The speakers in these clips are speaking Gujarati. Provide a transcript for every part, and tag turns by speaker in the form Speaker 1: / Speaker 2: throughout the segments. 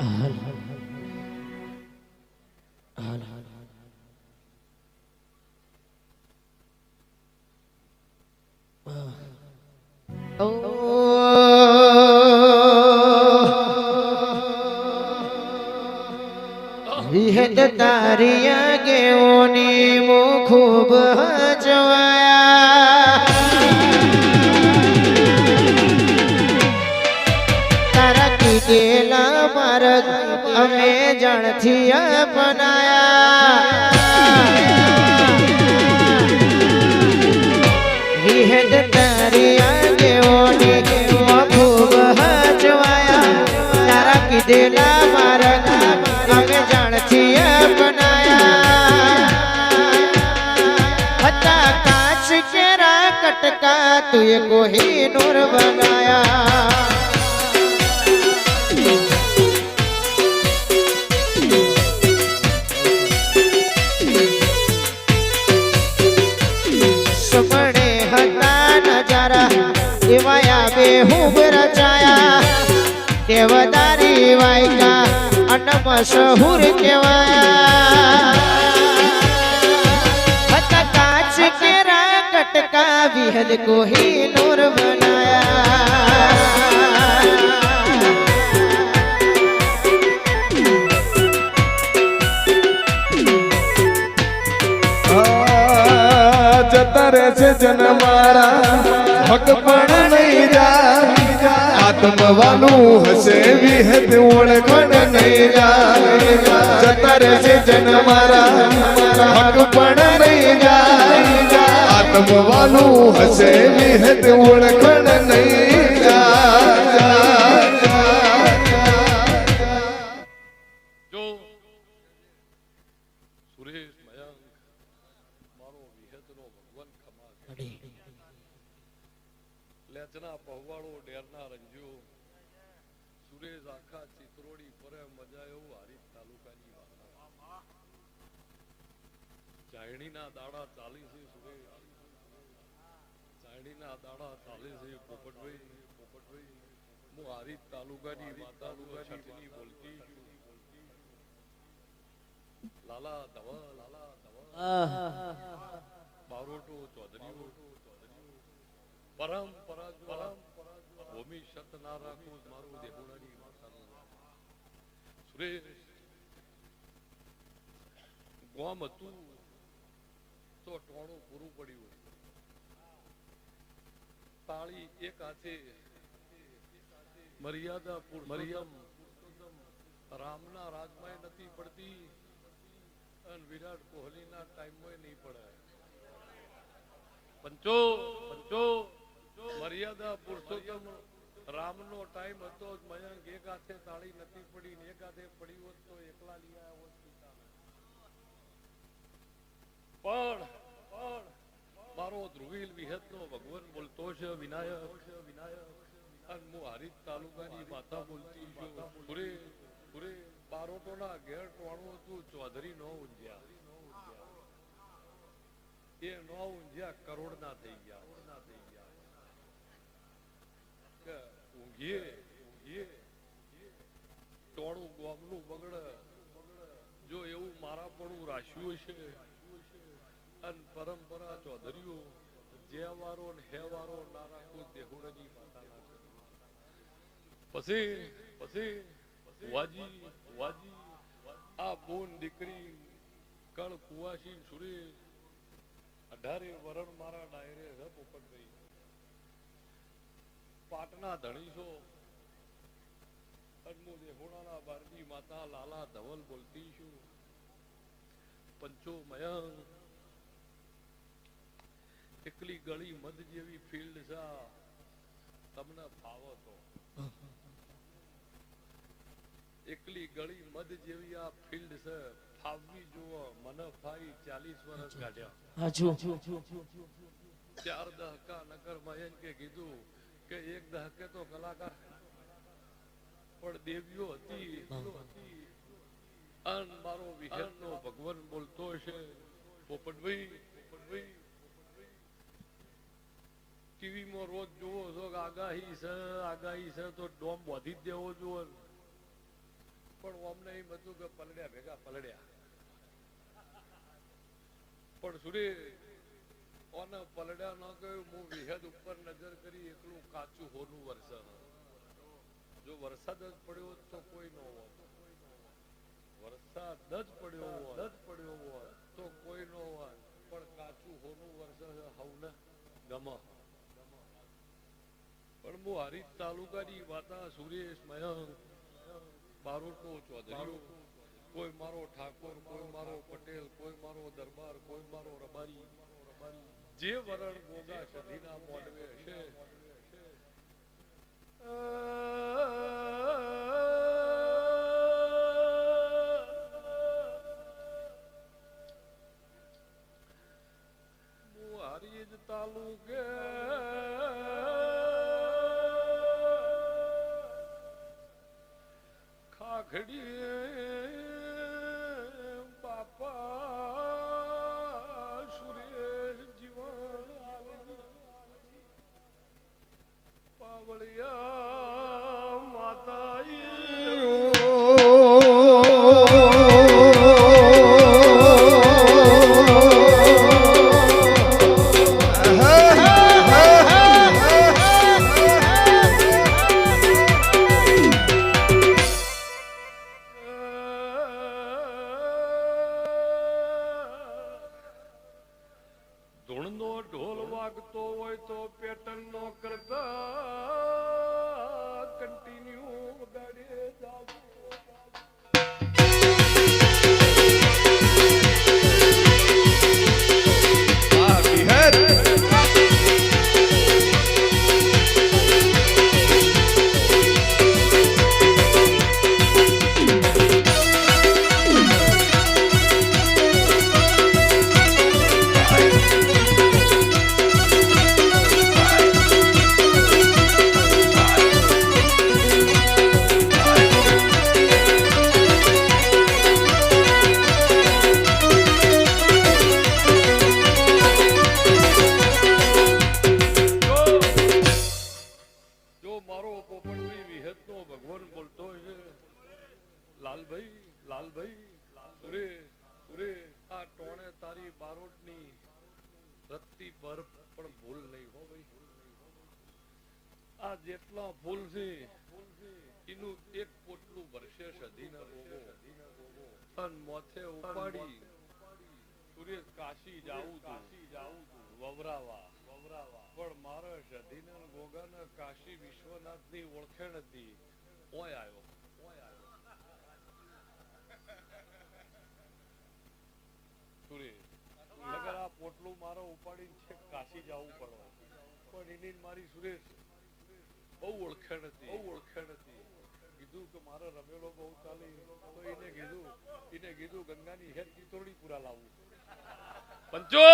Speaker 1: હાલ હાલ હાલ વિહત તારિયા ગેઓની મો ખૂબ હજવાયા તારા કીધેલા માર્ગ અમે જાણથી અપનાયા વિહત તારિયા ગેઓની મો ખૂબ હજવાયા તારા કીધેલા માર્ગ અમે જાણથી અપનાયા હતા કાચ કેરા કટકા તુએ કોહિનૂર બનાયા સપને હતા નજારા એવાયા બેહૂબ રચાયા દેવદારી વાયકા અન મશહૂર કેવાયા હતા કાચ કેરા કટકા વિહદ કોહિનૂર બનાયા
Speaker 2: જતા રહેશે જન મારા હક પણ નહીં જા આત્મવાનું હશે વિહદ ઓળખણ નહીં જા જતા રહેશે જન મારા હક પણ નહીં જા આત્મવાનું હશે વિહદ ઓળખણ નહીં જા
Speaker 3: જો સુરેશ મયંક મારો વિહતનો ભગવાન ખમા લેચના પહવાળો ડેરના રંજો સુરેશ આખા ચિત્રોડી પરે મજા એવું હારીજ તાલુકાની વાર્તા ચાયણીના દાડા ચાલી છે સુરેશ ચાયણીના દાડા ચાલી છે પોપટભાઈ હું હારીજ તાલુકાની વાર્તા છઠની બોલતી લાલા ધવા બારોટો ચૌધરી પરંપરા ભૂમિ સત ના રાખું મારું દેહુડાની માતાનું સુરેશ ગોમ હતું તો ટોણું પૂરું પડ્યું તાળી એક હાથે મર્યાદા મરિયમ રામના રાજમાં નથી પડતી અને વિરાટ કોહલીના ટાઈમમાં નહીં પડે પંચો મર્યાદા પુરુષોત્તમ રામનો ટાઈમ હતો મયંક એક હાથે તાળી નથી પડી ને એક હાથે પડી હોત તો એકલા લઈ આવ્યા હોત પણ મારો ધ્રુવીલ વિહતનો ભગવાન બોલતો છે વિનાયક અને હું હારીજ તાલુકાની માતા બોલતી છું પુરે બારોટોના ઘેર ટોણું હતું ચૌધરી નો ઊંઝ્યા એ નો ઊંઝ્યા કરોડ ના થઈ ગયા ઊંઘીએ ટોણું ગોમનું બગડ જો એવું મારા પણ રાખ્યું છે અને પરંપરા ચૌધરીઓ જે વારો ને હે વારો ના રાખું દેહુડાની માતાના પછી વાજી આ બોન દીકરી કળ કુવાસી સુરેશ 18 વરણ મારા ડાયરે છે પોપટભાઈ પાટના ધણી છો અનમુ દેહોડાના બારજી માતા લાલા ધવલ બોલતી છું પંચો મયંક એકલી ગળી મધ જેવી ફિલ્ડ છે તમને ફાવો તો એકલી ગળી મધ જેવી આ ફિલ્ડ છે ફાવવી જુઓ મને ફાઈ 40 વર્ષ કાઢ્યા ચાર દહકા નગર મયન કે કીધું કે એક દહકે તો કલાકાર પણ દેવીઓ હતી અન મારો વિહતનો ભગવાન બોલતો છે પોપટભાઈ ટીવી માં રોજ જોવો છો કે આગાહી છે તો ડોમ બાંધી જ દેવો જોઈએ પણ અમને એમ હતું કે પલડ્યા ભેગા પલડ્યા, પણ સુરેશ ઓને પલડ્યા ન ગયું. હું વિહદ ઉપર નજર કરી, એકલું કાચું હોનું વરસાદ. જો વરસાદ જ પડ્યો હોત તો કોઈ ન હોત, વરસાદ જ પડ્યો હોત તો કોઈ ન હોત, પણ કાચું હોનું વરસાદ હવને ગમ. પણ હું હારીજ તાલુકાની વાતા સુરેશ મયંક બારોટનો ચૌધરી, કોઈ મારો ઠાકોર, કોઈ મારો પટેલ, કોઈ મારો દરબાર, કોઈ મારો રબારી, જે વરણ ગોગા સધીના મોડવે હશે હું હારીજ તાલુકે ખાખડી બાપા સુરેશ જીવન પાવળિયા ધૂણનો ઢોલ વાગતો હોય તો પેટર્ન નો કરતા કન્ટિન્યુ વગાડે જાવ. જો મારો પોપટભાઈ વિહતનો ભગવાન બોલતો છે, લાલભાઈ સુરેશ આ ટોણે તારી બારોટની રત્તી પર પણ ભૂલ નહીં હો ભાઈ. આ જેટલા ફૂલ છે એનું એક પોટલું ભરશે સધીના રોગો અને મોથે ઉપાડી સુરેશ કાશી જાવું વવરાવા, પણ મારા સધીના ગોગાના કાશી વિશ્વનાથની ઓળખેણ હતી. ઓય આવ્યો સુરેશ, નગર આ પોટલું મારો ઉપાડીને છે કાશી જવું પડે, પણ એની મારી સુરેશ બહુ ઓળખેણ હતી. કીધું કે મારો રમેલો બહુ ચાલી, તો એને કીધું ગંગાની હેર ચિતોડી પૂરા લાવવું. પંચો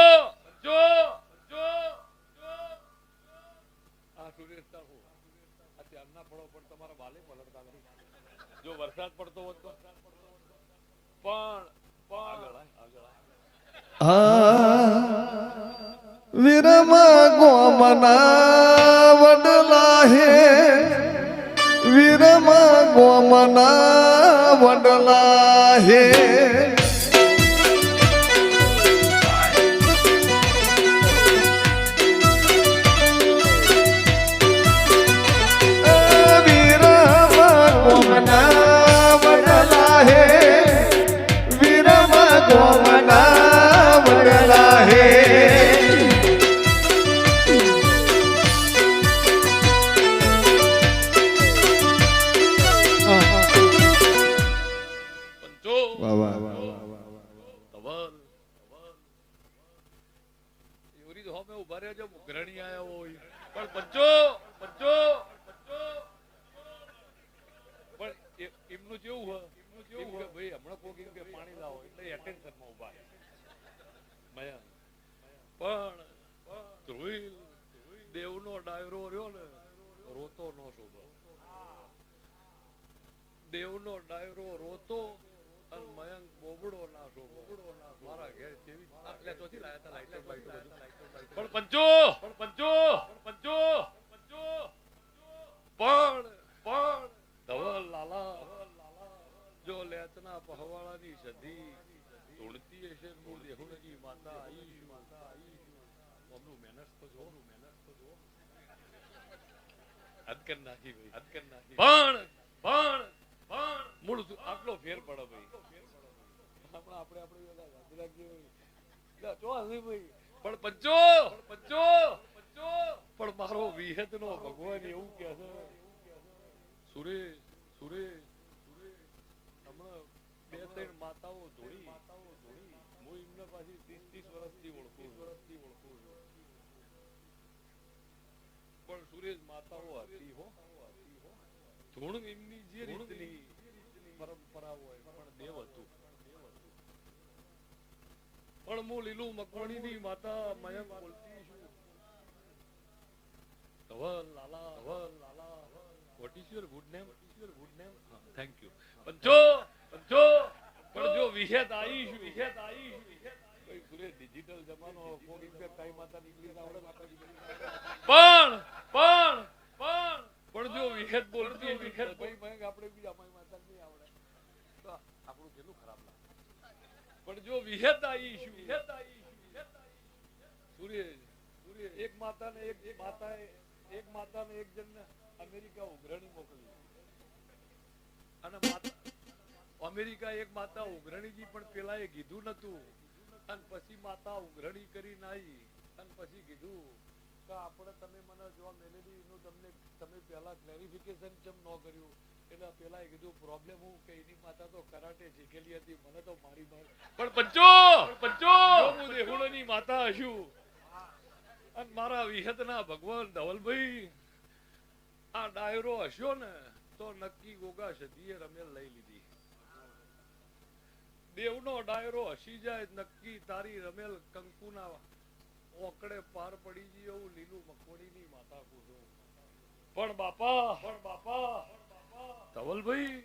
Speaker 3: આ સુરેશ તાહુ અત્યારના પડો પણ તમારા બાલે પલટતા નથી. જો વરસાદ પડતો હોત તો પણ આગળ
Speaker 2: વીરમા ગોમના વડલા હે, વીરમા ગોમના વડલા હે. વીરમા ગોમના વડલા હે, વીરમા ગોમના વડલા હે.
Speaker 3: ઉભા રહેજો, મુઘરણી આયા હોય પણ પંચો પણ એમનું જેવું હોય કે ભાઈ હમણાં કોઈ કે પાણી લાવો એટલે એટેન્શનમાં ઉભા મયંક. પણ ધ્રુવીલ દેવનો ડાયરો રહ્યો ને રોતો નો શોભો, દેવનો ડાયરો રોતો અને મયંક બોબડો ના શોભો. મારા ઘેર કેવી આટલે તોથી લાયા તા લાઈટો પણ પંચો પણ ધવલ લાલા લેચના પહવાળાની સધી ધૂળતી હશે હું દેહુણની માતા આઈ અમનું મહેનત તો જો હદ કર નાખી ભાઈ પણ મૂળ આટલો ફેર પડે ભાઈ આપણે પણ પંચો પણ મારો વિહત નો ભગવાન એવું કે છે સુરેશ હમણાં બે ત્રણ માતાઓ ધોળી હું એમને પાછી 30 વર્ષથી ઓળખું પણ સુરેશ માતાઓ હતી હો ધૂણ એમની જે રીતની પરંપરા હોય પણ દેવ હતું પણ હું લીલું મકવાણી ની માતા મયંક બોલતી છું ધવલ લાલા what is your good name thank you પંચો પણ જો વિહેત આવી ભાઈ સુરેશ ડિજિટલ જમાનો ફોન ઇમ્પેક્ટ કાઈ માતા નીકળી ના આવડે પણ જો વિહેત બોલતી વિહેત ભાઈ મયંક આપણે બી અમારી માતા નહીં આવડે તો આપણું કેટલું ખરાબ લાગે પણ જો વિહેત આવી સુરેશ એક માતાને એક જણને અમેરિકા ઉઘરાણી મોકલી અને અમેરિકા એક માતા ઉઘરાણીજી પણ પેલા એ કીધું નતું અને પછી માતા ઉઘરાણી કરીને આવી અને પછી કીધું કે આપણે તમે મને જોવા મેલેડી નું તમે પેલા ક્લેરિફિકેશન કેમ ન કર્યું એટલે પેલા એ કીધું પ્રોબ્લેમ હું કે એની માતા તો કરાટે શીખેલી હતી મને તો મારી પણ પંચો હું દેહુણની માતા હશું અને મારા વિહતના ભગવાન ધવલભાઈ આ ડાયરો હસ્યો ને તો નક્કી ગોગા સદીએ રમેલ લઈ લીધી દેવનો ડાયરો હસી જાય નક્કી તારી રમેલ કંકુના ઓકડે પાર પડી ગઈ એવું લીલું મકવડીની માતા કૂદો પણ બાપા ધવલભાઈ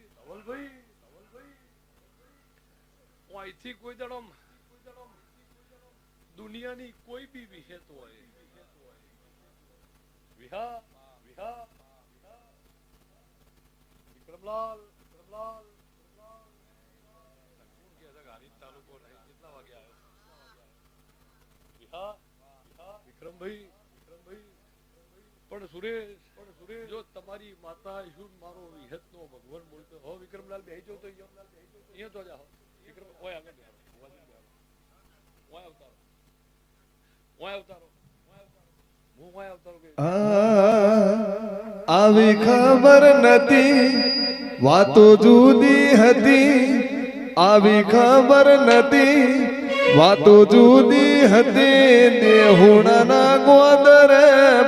Speaker 3: અહીંથી કોઈ દડો દુનિયાની કોઈ બી વિહેત હોય વિહા વિક્રમલાલ તાલુકો કેટલા વાગે આવ્યો વિક્રમભાઈ પણ સુરેશ જો તમારી માતા શું મારો વિહત નો ભગવાન બોલતો હો વિક્રમલાલ બેહી જાવ તો અહીંયા તો જાઓ વિક્રમ ઓય આગળ
Speaker 2: આવી ખબર નથી વાતો જુદી હતી આવી ખબર નથી વાતો જુદી હતી દેહુણાના ગોદર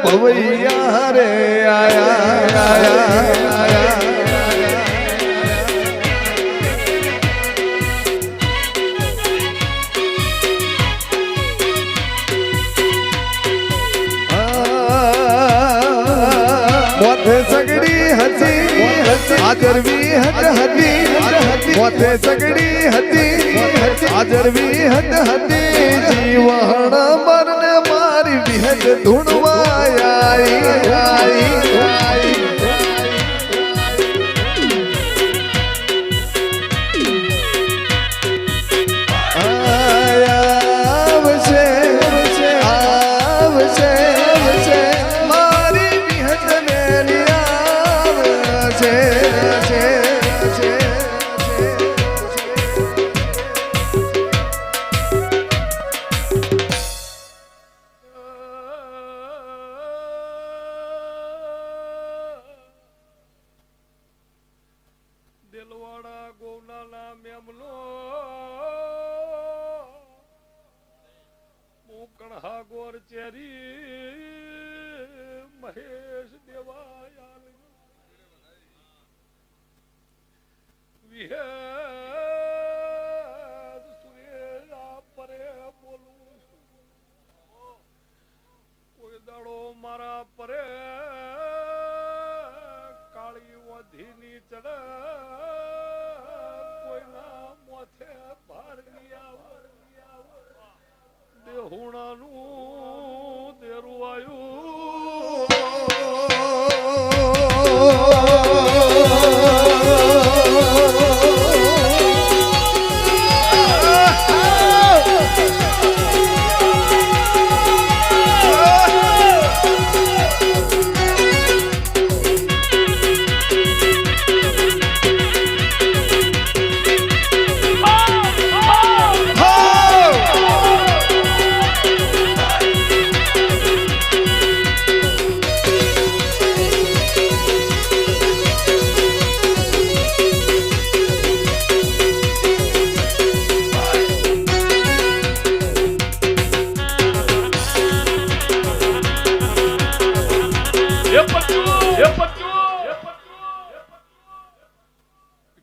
Speaker 2: ભવૈયા રે આયા મોથે સગડી હતી આદરવી હતી મોથે સગડી હતી આદરવી હતી જીવણ મરને મારી વિહત ધૂણવાઈ
Speaker 3: દેલવાડા ગોવના મેમનો મુકણહા ગોર ચેરી મહેશ દેવાયા વિહેદ સુરેલા પરે બોલું કોઈ દાડો મારા પરે કાળી વધીની ચડે કોઈના મોથે ભાર દેહુણાનું દેરું આવ્યું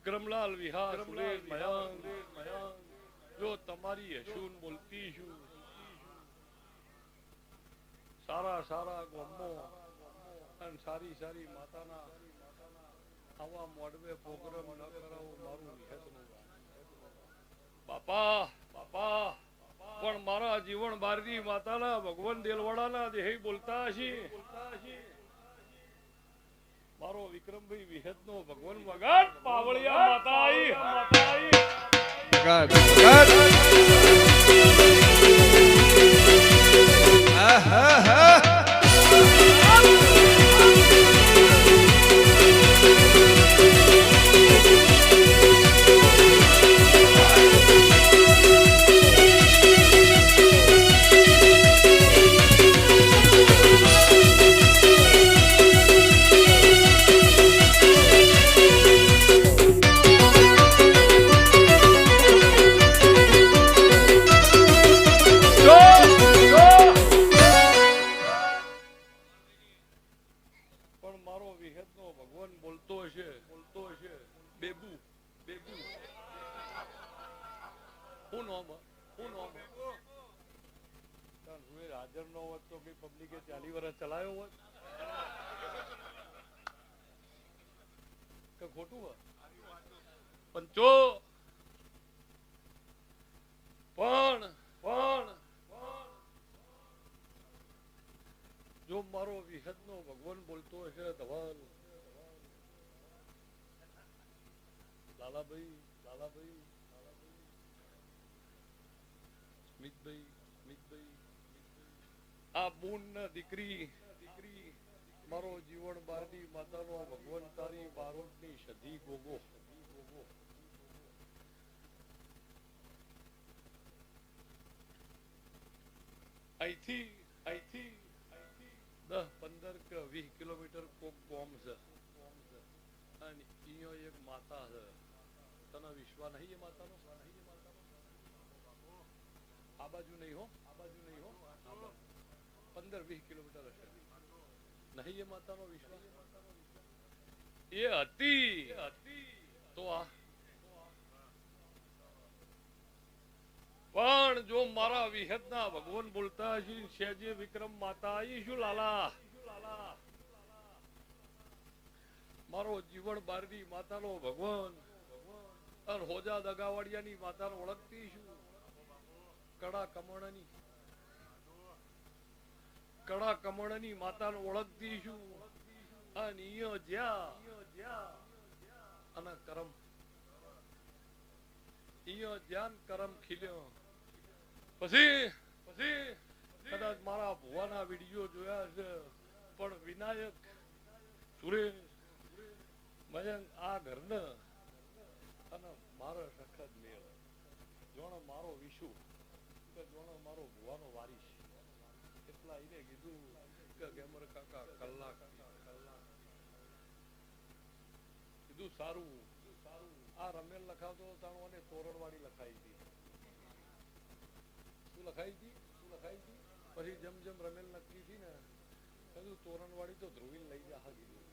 Speaker 3: વિક્રમલાલ વિહાર સુરેશ મયંક જો તમારી હસુન બોલતી છું સારા સારા ગોમો અને સારી સારી માતાના આવા મોડવે પ્રોગ્રામ ન કરાવો મારું વિહતનું બાપા બાપા પણ મારા જીવન બારની માતાના ભગવાન દેલવાડાના દેહી બોલતા હશી મારો વિક્રમભાઈ વિહતનો ભગવાન વગાડ પાવળિયા માતા આઈ પણ મારો વિહતનો ભગવાન બોલતો હશે બેબુ બેબુ હું નામ હાજર ન હોત તો કઈ પબ્લિકે 40 વર્ષ ચલાયો હોત કે ખોટું હોત પણ જો મારો વિહતનો ભગવાન બોલતો હશે ધવલ લાલાભાઈ સ્મિતભાઈ આ બૂન ના દીકરી મારો જીવન બારની માતાનો ભગવાન તારી બારોટની સધી ગોગો અહીંથી 10, 15 કે 20 કિલોમીટર કોક ગામ છે અને અહીંયા એક માતા છે તને વિશ્વાસ નહીં એ માતાનો આ બાજુ નહીં હો 15-20 કિલોમીટર હશે નહીં એ માતાનો વિશ્વાસ એ હતી તો આ પણ જો મારા વિહતના ભગવાન બોલતા હશે શેજે વિક્રમ માતા આવી શું લાલા મારો જીવન બારની માતાનો ભગવાન અને હોજા દગાવાડિયાની માતાનો ઓળખતી છું કડા કમળની માતાનો ઓળખતી છું અને અને કરમ જ્ઞાન કરમ ખીલ્યો પછી કદાચ મારા ભુવાના વિડીયો જોયા છે પણ વિનાયક સુરેશ મયંક આ ઘરને અને મારો સખત મેળ જોણો મારો વિશુ કે જોણો મારો ભુવાનો વારીશ એટલા એને કીધું કે ગેમર કાકા કલાક કીધું સારું આ રમેલ લખાવતો તાણો અને તોરણવાળી લખાઈ હતી શું લખાઈ હતી પછી જેમ રમેલ નક્કી હતી ને કીધું તોરણવાળી તો ધ્રુવીલ લઈ જા કીધું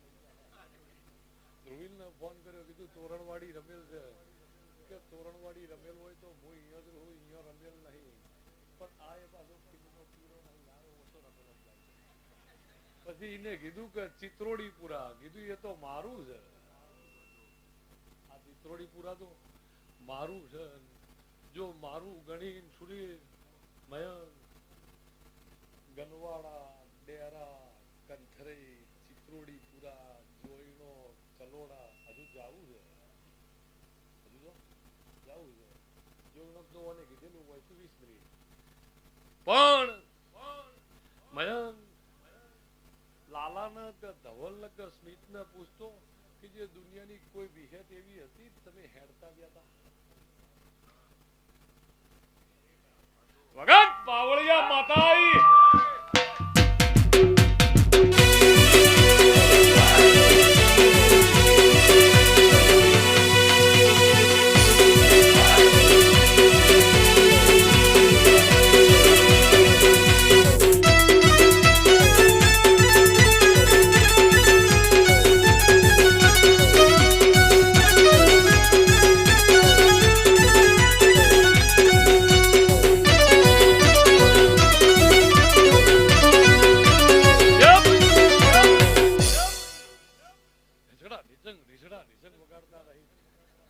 Speaker 3: ધ્રુવીલ ને ફોન કર્યો કીધું તોરણવાળી રમેલ છે કે તોરણવાળી રમેલ હોય તો હું અહીંયા જ રહું અહીંયા રમેલ નહીં પણ આ એ પાછો કિલ્લો પીરો નહીં લારો ઓછો રમેલ પછી એને કીધું કે ચિત્રોડીપુરા કીધું એ તો મારું છે ચિત્રોડીપુરા તો મારું છે જો મારું ગણી સુરેશ મયંક ગનવાડા ડેરા કંથરઈ ચિત્રોડીપુરા જોઈનો ચલોડા હજુ જાવું છે જોઈનો તો મને કીધેલું હોય 20 મિનિટ પણ મયંક લાલાને કે ધવલને કે સ્મિતને પૂછતો કે જે દુનિયાની કોઈ વિહેત એવી હતી તમે હેડતા ગયા હતા વગત પાવળિયા માતાઈ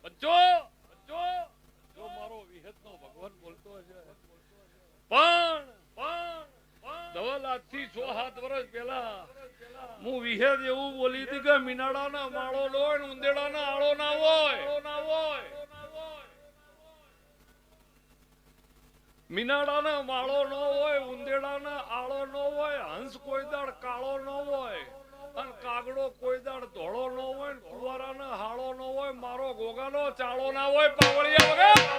Speaker 3: પંચો પંચો જો મારો વિહતનો ભગવાન બોલતો હશે પણ ધવલ આજથી 6-7 વર્ષ પહેલા હું વિહેદ એવું બોલી હતી કે મીનાડાના માળો નો હોય ને ઉંદેડાના આળો ના હોય મીનાડાના માળો ન હોય ઉંદેડાના આળો ન હોય હંસ કોઈ દાડ કાળો ન હોય અને કાગડો કોઈ દાડ ધોળો ન હોય ને કુંવારાના હાળો ન હોય મારો ગોગાનો ચાળો ના હોય પાવળિયા વગર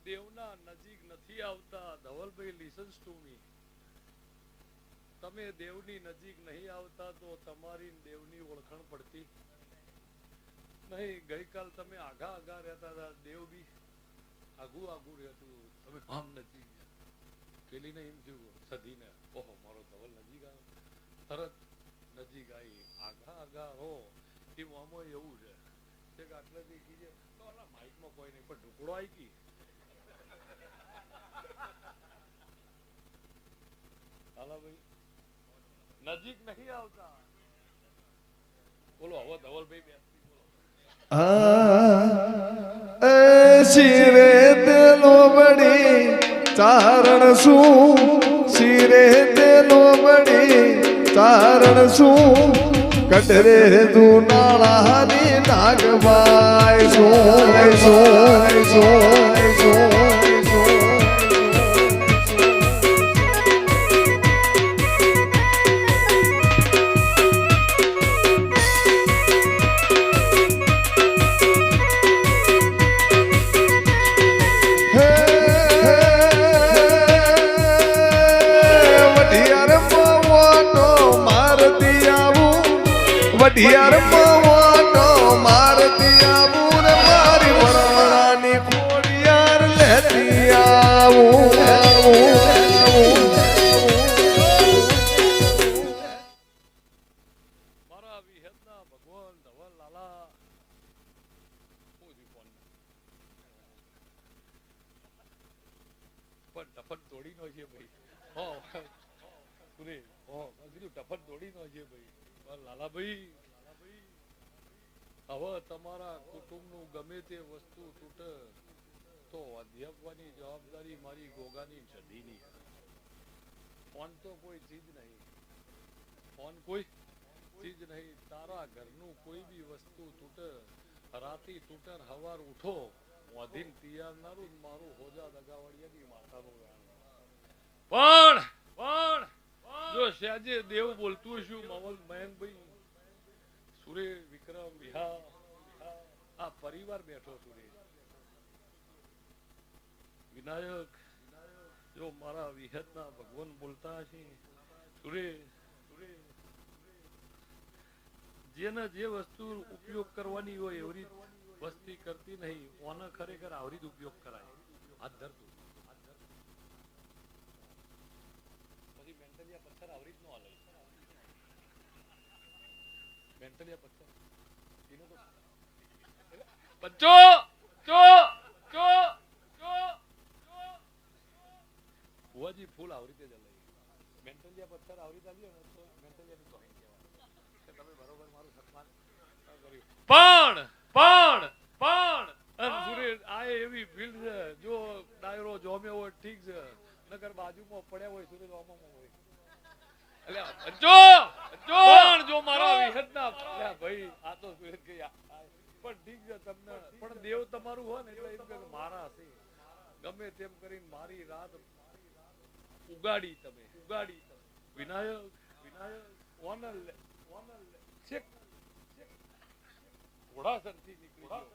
Speaker 3: દેવના નજીક નથી આવતા ધવલભાઈ લિસન્સ ટુ મી તમે દેવની નજીક નહીં આવતા તો તમારી દેવની ઓળખાણ પડતી નહીં ગઈકાલ તમે આગા રહેતા હતા દેવ બી આગું રહેતું તમે આમ નજીક પેલીને એમ થયું સધીને ઓહો મારો ધવલ નજીક આવ્યો તરત નજીક આવી આગા હો એ આમાં એવું છે કે આટલાથી કીધે તો માઇકમાં કોઈ નહીં પણ ઢુકડો આવી ગઈ નજીક નહીં આવતા બોલો હવે ધવલભાઈ
Speaker 2: શિરે તેલો બડી ચારણ શું શિરે તેલો બડી ચારણ શું કટરે દુનાળાની નાગબાઈ શું વઢિયાર પવનો મારતી આવું ને મારી વરણાની ખોડિયાર લેતી આવું
Speaker 3: મારા વિહેતના ભગવાન ધવલ લાલા પણ ટફન તોડી નો છે ભાઈ ટફન તોડી નો છે ભાઈ લાલાભાઈ હવે તમારા કુટુંબનું ગમે તે વસ્તુ તૂટે તો અધ્યાપવાની જવાબદારી મારી ગોગાની સદીની ફોન તો કોઈ ચીજ નહીં તારા ઘરનું કોઈ બી વસ્તુ તૂટે રાતી તૂટે હવાર ઉઠો વધીને તિયારનારું મારું હોજા દગાવડિયાની માથાનું પણ જો સહેજે દેવ બોલતું છું મવલ મયંકભાઈ સુરે વિક્રમ વિહા આ પરિવાર બેઠો સુરે વિનાયક જો મારા વિહતના ભગવાન બોલતા છે સુરે જેને જે વસ્તુ ઉપયોગ કરવાની હોય એવી વસ્તી કરતી નહીં ઓને ખરેખર આવરી જ ઉપયોગ કરાય હાથ ધરતું પથ્થર આવરી જ નો હાલે મેન્ટલી પથ્થર એનો તો બચ્ચો ભુવાજી ફૂલ આવરી તે જ હલે મેન્ટલી પથ્થર આવરી ચાલ્યો ને તો મેન્ટલી તો અહીં કહેવાય કે તમે બરોબર મારું સન્માન કર્યું પણ સુરે આ એવી ફિલ્ડ છે જો ડાયરો જોમ્યો હોય ઠીક છે નગર બાજુમાં પડ્યા હોય સુરે આમાં હોય પણ જો મારા વિહતના અલ્યા ભાઈ આ તો પણ ઠીક છે તમને પણ દેવ તમારું હોય ને એટલે એમ કે મારા છે ગમે તેમ કરીને મારી રાત ઉગાડી તમે વિનાયક ઓનર છેક ઘોડાસરથી નીકળી ગયો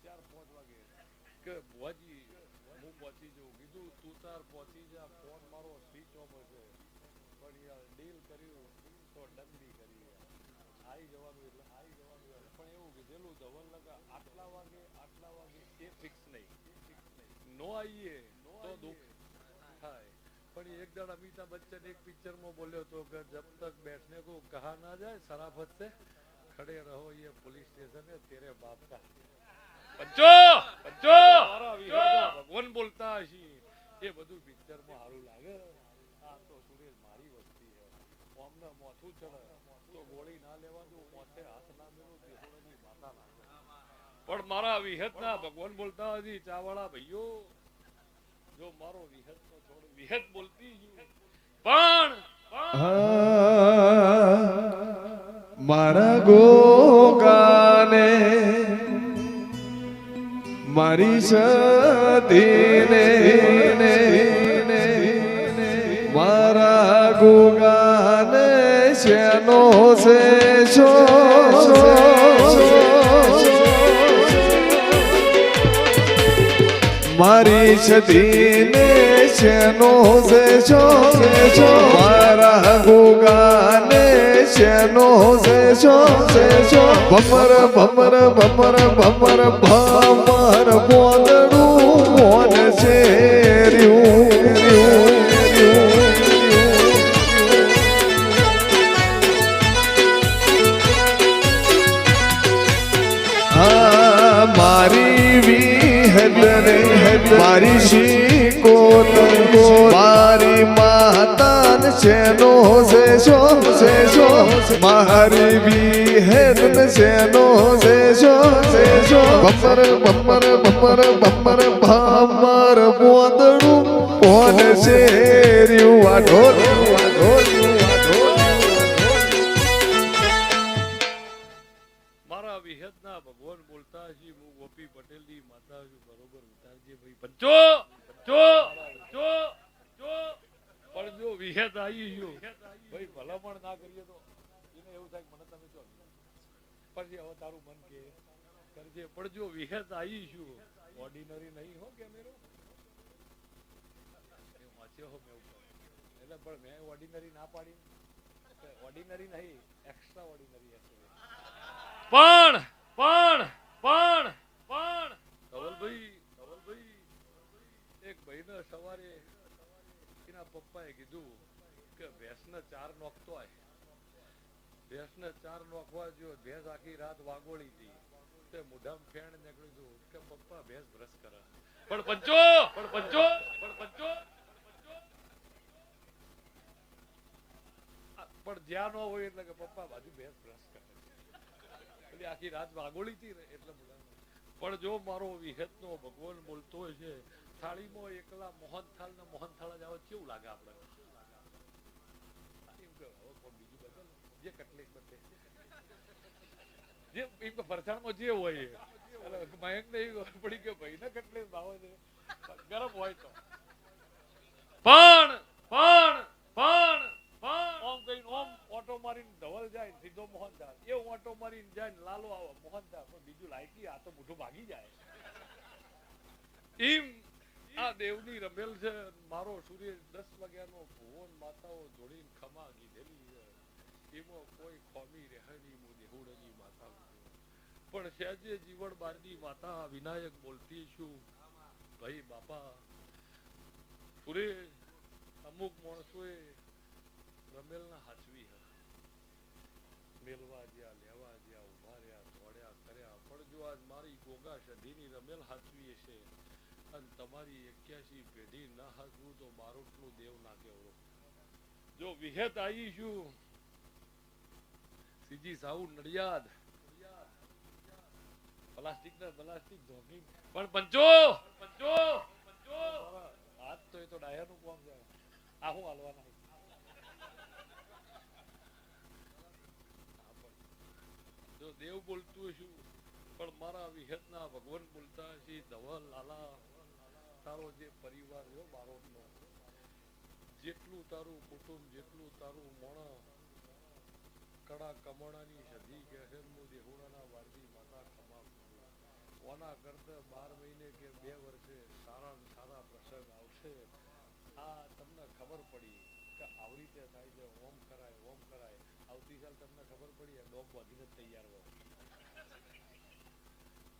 Speaker 3: 4-5 વાગે કે ભુવાજી હું પહોંચી જાઉં કીધું તું તાર પહોંચી જા ફોન મારો સ્વિચ ઓફ હશે પણ યાર ડીલ કર્યું તો ડંડી કરી આવી જવાનું એટલે પણ એવું કીધેલું ધવલ લગા આટલા વાગે એ ફિક્સ નહીં નો આવીએ તો દુઃખ થાય પણ એક દાડા અમિતાભ બચ્ચન એક પિક્ચર માં બોલ્યો તો કે જબ તક બેઠને को कहा ना जाए शराफत से खड़े रहो ये पुलिस स्टेशन है तेरे बाप का ભગવાન બોલતા હશી એ બધું પિક્ચર માં સારું લાગે આ તો સુરેશ મારી વસ્તી છે અમને મોથું ચડે તો ગોળી ના લેવા દઉં મોથે હાથ ના મેલું દેહોડાની માતા લાગે પણ મારા વિહત ના ભગવાન બોલતા હજી ચાવાળા ભાઈઓ જો મારો વિહત નો છોડ વિહત બોલતી પણ
Speaker 2: મારા ગોગાને મારી સદીને મારા ગોગાને શેનો છે મારી સદીને શેનો છે મારા ગોગાને શેનો છે ભમર ભમર ભમર ભમર ભમર બોદડું મોન છે મારી વિહદને મારી શીકોત મારી માતાન શેનો છે મારી વિહદન શેનો છે ભમર ભમર ભમર ભમર ભમર બોદડું કોણ છે રહ્યું આ ઢોલ
Speaker 3: મારા વિહત ના ભગવાન બોલતા હજી હું ગોપી પટેલ ની માતા છું બરોબર ઉતારજે ભાઈ બચ્ચો પણ જો વિહત આવી ગયું ભાઈ ભલામણ ના કરીએ તો એને એવું થાય મને તમે જો પછી હવે તારું મન કે કરજે પણ જો વિહત આવી છું ઓર્ડિનરી નહીં હો કેમેરો વાંચ્યો હો મેં ઉપર એટલે પણ મેં ઓર્ડિનરી ના પાડી ઓર્ડિનરી નહીં એક્સ્ટ્રા ઓર્ડિનરી હશે પણ ધવલભાઈ એક ભાઈને સવારે એના પપ્પાએ કીધું કે ભેંસને 4 નોખતો આય ભેંસને 4 નોખવા જો ભેંસ આખી રાત વાગોળી હતી તે મોઢામાં ફેણ નીકળ્યું કે પપ્પા ભેંસ બ્રશ કરે પણ પંચો પણ જ્યાં ન હોય એટલે કે પપ્પા બાજુ ભેંસ બ્રશ કરે એટલે આખી રાત વાગોળી હતી ને એટલે પણ જો મારો વિહત નો ભગવાન બોલતો હોય છે થાળીમાં એકલા મોહનથાળ ને મોહનથાળ જ આવે કેવું લાગે આપણે જે કટલેટ બતે જે એમ ફરસાણમાં જે હોય મયંક ને એવી પડી કે ભાઈ ને કટલેટ ભાવે છે ગરમ હોય તો પણ ઓમ કઈ ઓમ ઓટો મારીને ધવલ જાય સીધો મોહનથાળ એ ઓટો મારીને જાય લાલો આવે મોહનથાળ પણ બીજું લાયકી આ તો મોઢું ભાગી જાય એમ આ દેવની રમેલ છે મારો સૂર્ય 10 વાગ્યાનો ભુવન માતાઓ જોડીને ખમા કીધેલી છે એમાં કોઈ ખોમી રહેની મુ દેહુડની માતા પણ સહેજે જીવન બારની માતા વિનાયક બોલતી છું ભાઈ બાપા સુરેશ અમુક માણસોએ રમેલના હાચવી મેલવા જ્યાં લેવા જ્યાં ઉભા રહ્યા દોડ્યા કર્યા પણ જો આજ મારી ગોગા સધીની રમેલ હાચવી છે અને તમારી 81 પેઢી ના હાચવું તો બારોટનું દેવ ના કેવડો જો વિહત આવી છું સીજી સાઉ નડિયાદ પ્લાસ્ટિક ધોકી પણ પંચો હાથ તો એ તો ડાયરનું કામ છે આ હું હાલવાના દેવ બોલતું હશું પણ મારા વિહતના ભગવાન બોલતા હશે ધવલ લાલા તારો જે પરિવાર રહ્યો બારોટનો જેટલું તારું કુટુંબ જેટલું તારું મોણા કડા કમણાની સધી કે છે હું દેહુડાના વારદી માતા ખમા ઓના કરતા 12 મહિને કે 2 વર્ષે સારા પ્રસંગ આવશે આ તમને ખબર પડી કે આવી રીતે થાય છે ઓમ કરાય આવતીકાલ તમને ખબર પડી આ ડોગ બાંધીને તૈયાર હોય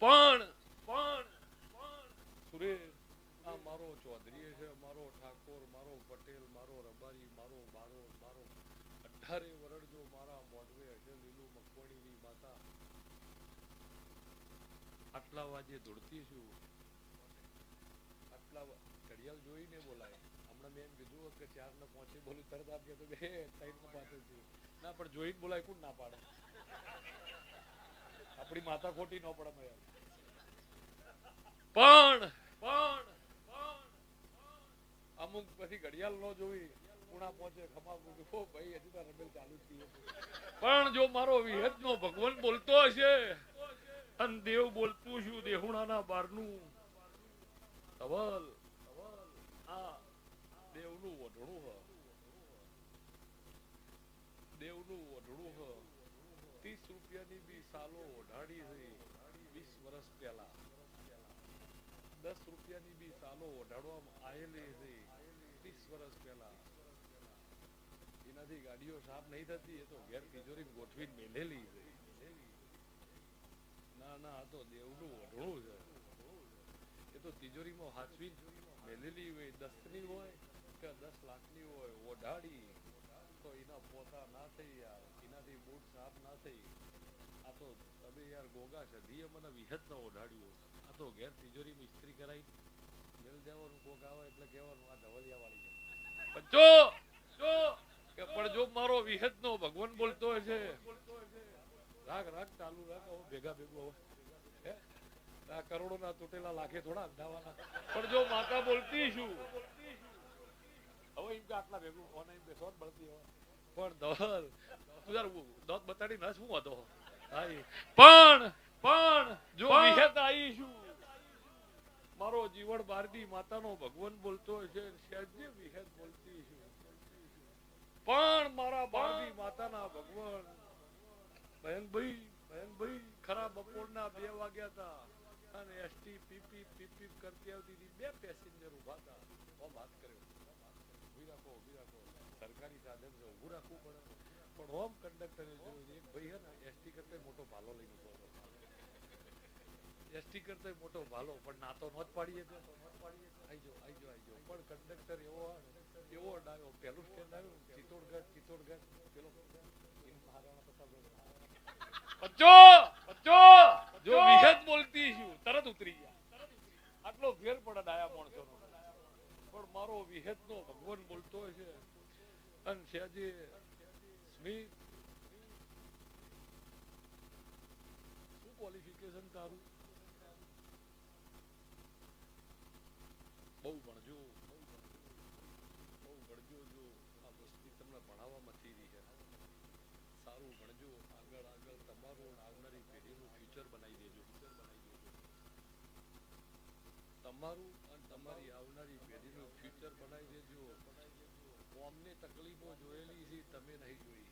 Speaker 3: પણ સુરેશ આ મારો ચૌધરી છે મારો ઠાકોર મારો પટેલ મારો રબારી મારો બારોટ મારો 18 વર્ષ જો મારા મોઢવે હશે લીલું મકવાણીની માતા આટલા વાજે દોડતી છું આટલા ઘડિયાળ જોઈને બોલાય હમણાં મેં એમ કીધું કે 4 ને 5 બોલું તરત આપ કહેતો કે 3 ને 5 છે ના પણ જોઈને બોલાય કોણ ના પાડે આપણી માતા ખોટી ન પડે પણ અમુક પછી ઘડિયાળ ન જોઈ પૂણા પહોંચે ખમા ઓ ભાઈ હજી તો રમેલ ચાલુ જ થઈ પણ જો મારો વિહતનો ભગવાન બોલતો હશે અને દેવ બોલતું છું દેહુણાના બારનું ધવલ આ દેવનું વઢણું હ 30 રૂપિયાની બી સાલો ઓઢાડી હતી 20 વર્ષ પહેલા 10 રૂપિયાની બી સાલો ઓઢાડવામાં આવેલી હતી 30 વર્ષ પહેલા એનાથી ગાડીઓ સાફ નહીં થતી એ તો ઘેર તિજોરી ગોઠવીને મેલેલી છે ના આ તો દેવનું વઢણું છે એ તો તિજોરીમાં હાચવી મેલેલી હોય 10 ની હોય કે 10 લાખની હોય ઓઢાડી તો એના પોતા ના થઈ યાર એનાથી બૂટ સાફ ના થઈ આ તો તમે યાર ગોગા છે ધીએ મને વિહત ન ઓઢાડ્યું આ તો ઘેર તિજોરી મિસ્ત્રી કરાઈ મેલ દેવાનું કોક આવે એટલે કહેવાનું આ ધવલિયા વાળી છે પણ જો મારો વિહત નો ભગવાન બોલતો હશે રાખ ચાલુ રાખ ભેગા હે આ કરોડો ના તૂટેલા લાખે થોડા અંધાવાના પણ જો માતા બોલતી છું હવે એમ કે આટલા ભેગું ઓનલાઈન બેસો બળતી હોય પણ ધવલ તું યાર દોત બતાડી ન શું હતો પણ જો વિહત આવી છું મારો જીવન બારડી માતાનો ભગવાન બોલતો હશે સહેજે વિહત બોલતી છું પણ મારા બારડી માતાના ભગવાન ભયંકભાઈ ખરા બપોરના 2 વાગ્યા હતા અને એસટી પીપી કરતી આવતી હતી 2 પેસેન્જર ઉભા હતા વાત કર્યો ઉભી રાખો સરકારી સાધન છે ઉભું રાખવું પડે પણ હોમ કંડક્ટરે જોયું એક ભાઈ હે ને એસટી કરતા મોટો ભાલો લઈને ઉભો હતો એસટી કરતા મોટો ભાલો પણ ના તો નોંધ પાડીએ તો આઈજો પણ કંડક્ટર એવો ડાયો પહેલું સ્ટેન્ડ આવ્યું ચિત્તોડગઢ પેલો મહારાણા પ્રતાપ જો વિહત બોલતી છું તરત ઉતરી ગયા આટલો ફેર પડે ડાયા માણસોનો પણ મારો વિહત નો ભગવાન બોલતો છે અને સહેજે સ્મિત શું ક્વોલિફિકેશન તારું બહુ ભણજો જો આ વસ્તી તમને ભણાવવામાં થઈ રહી છે સારું ભણજો આગળ તમારું આવનારી પેઢીનું ફ્યુચર બનાવી દેજો તમારું અને તમારી આવનારી પેઢીનું ફ્યુચર બનાવી દેજો કોમને તકલીફો જોયેલી છે તમે નહીં જોઈ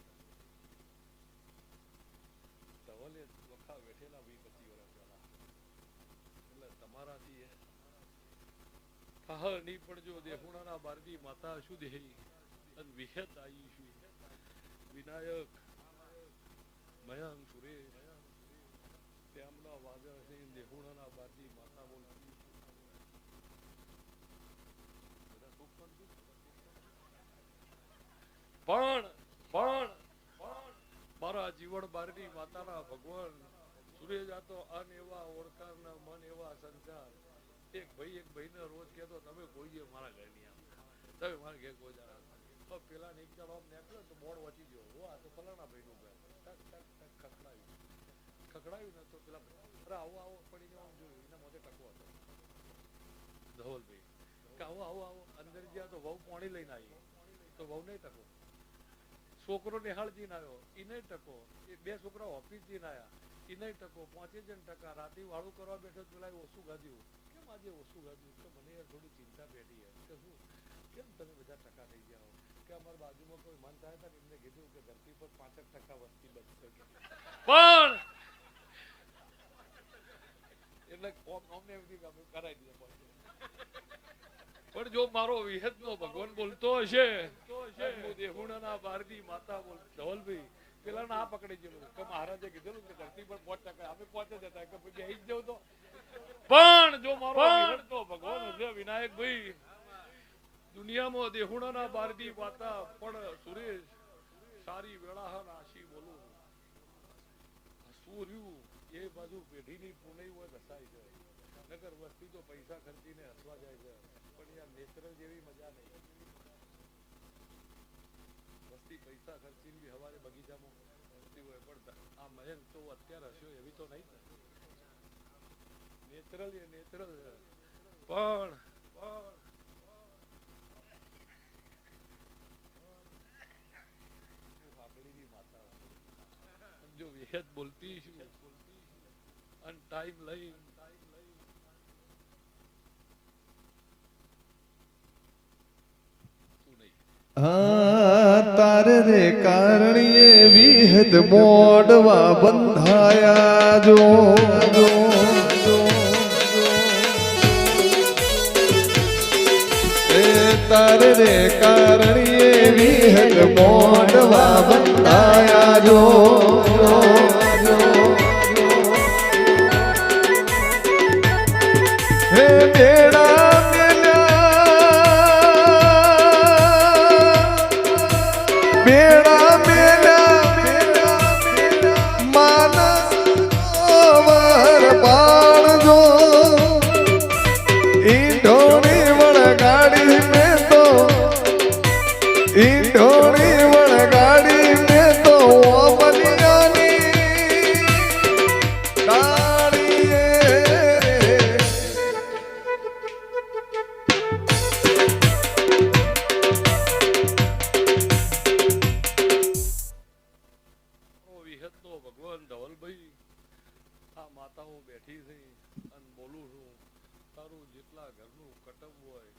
Speaker 3: ધવલે વખા બેઠેલા 20-25 વર્ષ પહેલા એટલે તમારાથી નહીં પડજો દેહુણાના બારડી માતા શું દેહી અને વિહત આવી છું વિનાયક મયંક સુરેશ તેમના વાગર છે દેહુણાના બારડી માતા બોલતી પણ મારા જીવન બારડી માતાના ભગવાન સુરેશ આ તો અન એવા ઓળખાણના મન એવા સંસાર એક ભાઈને રોજ કહેતો તમે કોઈ મારા ઘર નહીં આવતા તમે મારા ઘેર કોઈ જરા તો પેલા ને એક જણ આમ નીકળ્યો તો મોડ વાંચી ગયો હો આ તો ફલાણા ભાઈનું ઘર ખકડાયું ને તો પેલા અરે આવો પડીને આમ જોયું એના મોઢે ટકો હતો ધવલભાઈ કે આવો અંદર ગયા તો વહુ પાણી લઈને આવી તો વહુ નહીં ટકો છોકરો નિહાળજી આવ્યો એને ટકો, એ બે છોકરા ઓફિસ જઈને આવ્યા એને ટકો, 5% રાતે વાળું કરવા બેઠો પેલા ઓછું ગાધ્યું, કેમ આજે ઓછું ગાધ્યું? કે મને યાર થોડી ચિંતા બેઠી કે શું, કેમ તમે બધા ટકા થઈ ગયા હો? કે અમારા બાજુમાં કોઈ મન થાય હતા ને એમને કીધું કે ધરતી પર 65% વસ્તી બચશે, પણ એટલે અમને એમ કરાવી દીધા. પણ જો મારો વિહતનો ભગવાન બોલતો હશે, દેહુણાના બારડી માતા બોલ ધવલભાઈ પેલા ના પકડી ગયેલું કે મહારાજે કીધેલું કે ધરતી પર 5% અમે પહોંચે જતા કે પછી આવી જ જવું તો. પણ જો મારો વિહતનો ભગવાન હશે વિનાયકભાઈ, દુનિયામાં દેહુણાના બારડી માતા પણ સુરેશ સારી વેળાહન આશી બોલું સૂર્યું એ બાજુ પેઢીની પુનઈ હોય ઘસાય છે, નગર વસ્તી તો પૈસા ખર્ચીને હસવા જાય છે, પણ યાર નેત્ર જેવી મજા નહીં. વસ્તી પૈસા ખર્ચીને બી હવારે બગીચામાં હસતી હોય, પણ આ મયંક તો અત્યારે હસ્યો એવી તો નહીં. નેત્રલ એ નેત્રલ છે, પણ જો વિહત બોલતી છું અને ટાઈમ લઈ
Speaker 2: તારે રે કારણીએ વિહદ મોડવા બંધાયા જો તારે રે કારણીએ વિહદ મોડવા બંધાયા જો હે બેડા બેડા બેડા માનસ વર પાડજો ઈંઢોણી વળગાડી મેં તો ઈંઢોણી વળગાડી મેં તો બલિયાની ડાળીએ
Speaker 3: વિહતનો ભગવાન ધવલભાઈ આ માતાઓ બેઠી છે અને બોલું છું, તારું જેટલા ઘરનું કટક હોય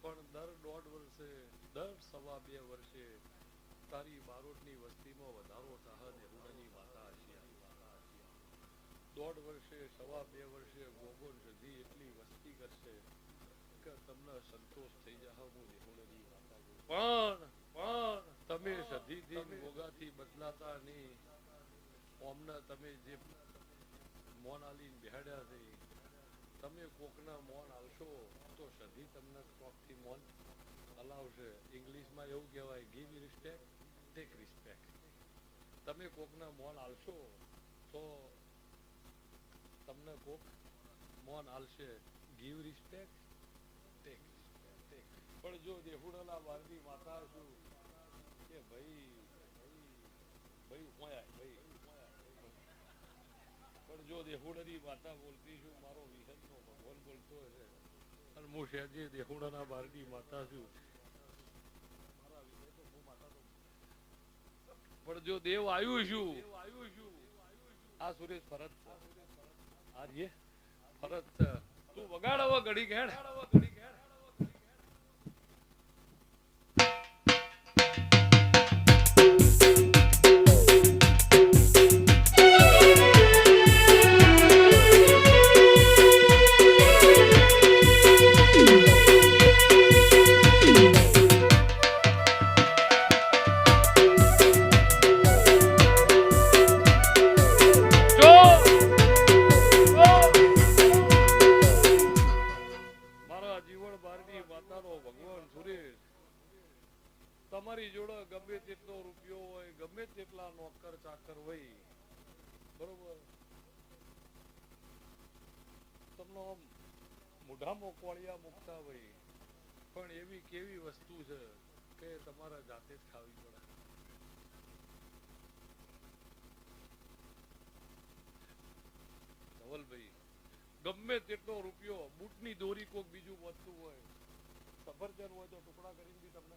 Speaker 3: પણ દર 1.5 વર્ષે દર 2.5 વર્ષે તારી બારોટની વસ્તીમાં વધારો થશે. દેહુડાની માતા આશિયા 1.5 વર્ષે 2.5 વર્ષે ગોગોન સુધી એટલી વસ્તી કરશે કે તમને સંતોષ થઈ જશે. હું દેહુડાની માતા છું, પણ તમે સદીથી ગોગાથી બદલાતા નહીં. ઓમને તમે જે મોન આલીને બેહાડ્યા છે, તમે કોકના મોન આલશો તો સદી તમને કોકથી મોન હલાવશે. ઇંગ્લિશમાં એવું કહેવાય ગીવ રિસ્પેક્ટ ટેક રિસ્પેક્ટ. તમે કોકના મોન આલશો તો તમને કોક મોન આલશે. Give respect take respect. પણ જો દેહુડાના બારડી માતા છું કે ભાઈ હોયા ભાઈ, પણ જો દેહુડાની માતા બોલતી છું, મારો વિહતનો ભગવાન બોલતો હશે અને હું શહેજે દેહુડાના બારડી માતા છું, મારા વિહત તો હું માતા તો. પણ જો દેવ આવ્યું છું આ સુરેશ ફરજ આજે ફરજ તું વગાડ હવે ઘડી ઘેડ. તમારી જોડે ગમે તેટલો રૂપિયો હોય, ગમે તેટલા નોકર ચાકર હોય, બરોબર, તમને મોઢામાં કોળિયા મૂકતા હોય, પણ એવી કેવી વસ્તુ છે કે તમારા જાતે જ ખાવી પડે. ધવલભાઈ ગમે તેટલો રૂપિયો, બૂટની દોરી કોક બીજું વધતું હોય, સફરજન હોય તો ટુકડા કરીને બી તમને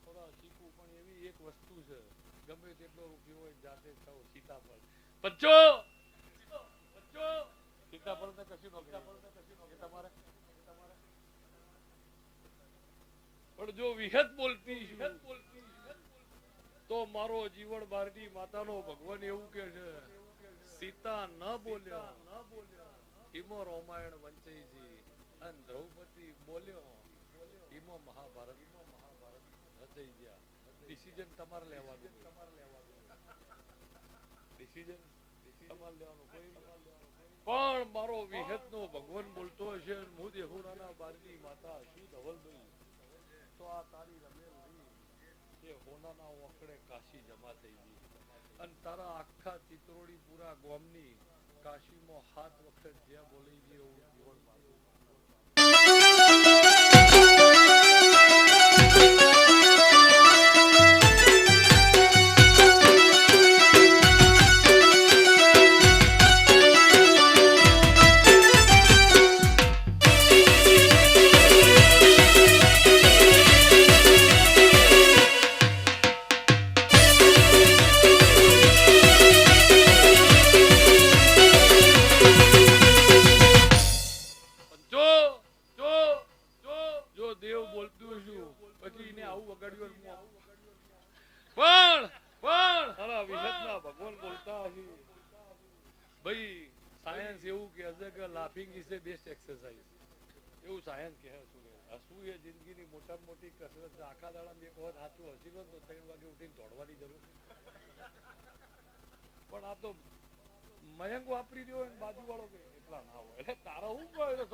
Speaker 3: તો સીતાફળ ચીકુ પણ એવી એક વસ્તુ છે ગમે તેટલો રૂપિયો હોય જાતે ખાઓ સીતાફળ બચ્ચો સીતાફળ ને કશું ન તમારે પણ જો વિહત બોલતી તો મારો જીવન બારની માતાનો ભગવાન એવું કે છે સીતા ન બોલ્યો ઈમો રામાયણ વંચાઈ છે અને દ્રૌપદી બોલ્યો ઈમો મહાભારત રચાઈ ગયા ડિસિઝન તમારે લેવાનું ડિસિઝન તમારે લેવાનું કોઈ પણ મારો વિહત નો ભગવાન બોલતો હશે હું દેહુડાના બારની માતા શું ધવલભાઈ તો આ તારી રમેલ એ હોનાના ઓકડે કાશી જમા થઈ ગઈ અને તારા આખા ચિત્રોડી પૂરા ગામની કાશીમાં 7 વખત જ્યાં બોલી ગઈ એવું જીવન મારું laughing is the best exercise એવું સાયન્સ કહે છે હસવું એ જિંદગીની મોટામાં મોટી કસરત છે આખા દાડામાં એક વખત સાચું હસી લો તો 3 વાગે ઉઠીને દોડવાની જરૂર પણ આ તો મયંક વાપરી રહ્યો હોય બાજુ વાળો કે એટલા ના હોય એટલે તારા હું કહે તો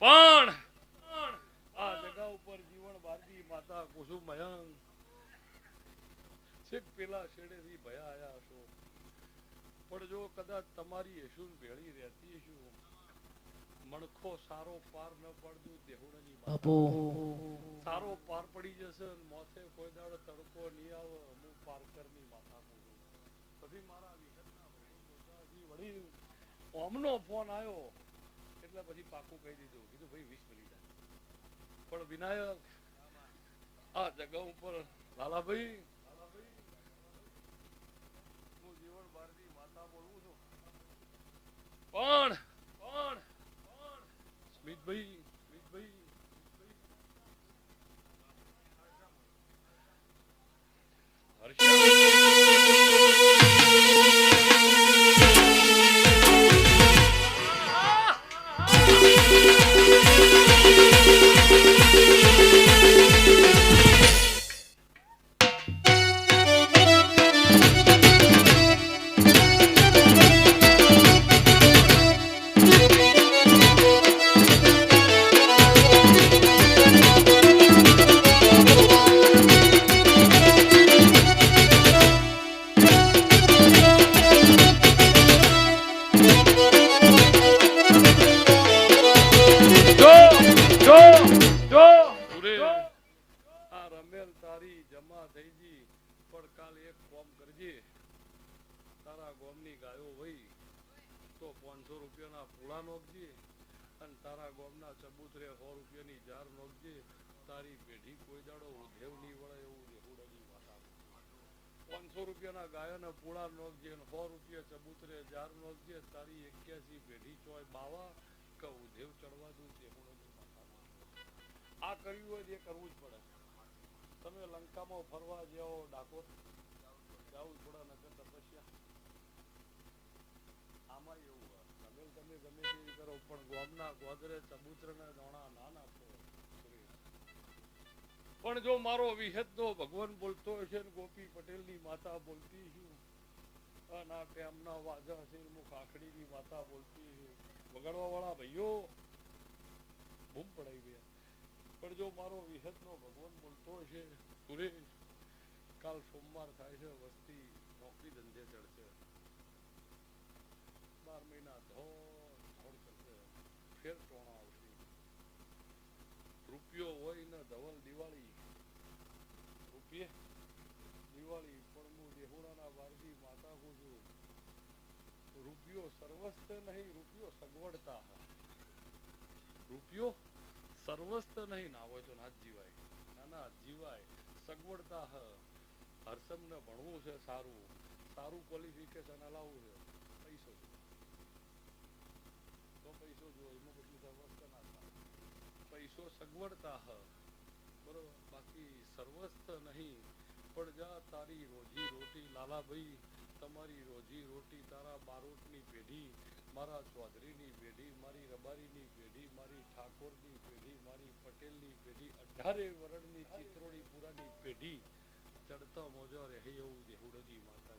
Speaker 3: પણ આ જગા ઉપર જીવન બારડી માતા કુસુમ મયંક છેક પેલા છેડેથી ભયા આયા છો પણ જો કદાચ તમારી યશુન ભેળી રહેતી છું મણખો સારો પાર ન પડતું દેહુડાની બાપુ સારો પાર પડી જશે મોથે કોઈ દાડો તડકો નહીં આવે હું પારકરની માતા કહું પછી મારા વિહતના વડીલ ઓમનો ફોન આવ્યો એટલે પછી પાકું કહી દીધું કીધું ભાઈ 20 મિનિટ પણ વિનાયક આ જગા ઉપર લાલાભાઈ હું જીવન બારની માતા બોલું છું પણ સ્મિતભાઈ અને તારા ગામના ચબૂતરે 100 રૂપિયાની જાર નોખજે તારી પેઢી કોઈ દાડો ઉધેવ નહીં વળે એવું દેહુડાની માતા 500 રૂપિયાના ગાયને પૂળા નોખજે અને 100 રૂપિયા ચબૂતરે જાર નોખજે તારી 81 પેઢી ચોય બાવા કે ઉધેવ ચડવા દઉં દેહુડાની માતામાં આ કર્યું હોય એ કરવું જ પડે તમે લંકામાં ફરવા જાઓ ડાકોર જાવું થોડા નગર તપસ્યા આમાં એવું હોય તમે ગમે તેવી કરો પણ ગામના ગોદરે ચબૂતરના દોણા ના નાખો પણ જો મારો વિહેતનો ભગવાન બોલતો હશે ને ગોપી પટેલની માતા બોલતી છું અને આ ટેમના વાજા છે મુખ આખડીની માતા બોલતી છું વગાડવા વાળા ભાઈઓ બૂમ પડાઈ ગયા પણ જો મારો વિહેતનો ભગવાન બોલતો હશે સુરેશ કાલ સોમવાર થાય છે વસ્તી નોકરી ધંધે ચડશે 12 મહિના ધોડ કરશે ફેર ટોણા આવશે રૂપિયો હોય ને ધવલ દિવાળી રૂપિયે દિવાળી પણ હું દેહુડાના વારદી માતા હું છું રૂપિયો સર્વસ્થ નહીં રૂપિયો સગવડતા રૂપિયો સર્વસ્થ નહીં ના હોય તો ના જીવાય ના જીવાય સગવડતા હરસમ ને ભણવું છે સારું ક્વોલિફિકેશન હલાવવું છે પૈસો તો પૈસો જો એમાં બધું સર્વસ્થ ના થાય પૈસો સગવડતા બરોબર બાકી સર્વસ્થ નહીં પણ જા તારી રોજી રોટી લાલાભાઈ તમારી રોજી રોટી તારા બારોટની પેઢી મારા ચૌધરીની પેઢી મારી રબારીની પેઢી મારી ઠાકોરની પેઢી મારી પટેલની પેઢી 18 વરણની ચિત્રોડી પુરાની પેઢી ચડતા મોજા રહે એવું દેહુડાની માતા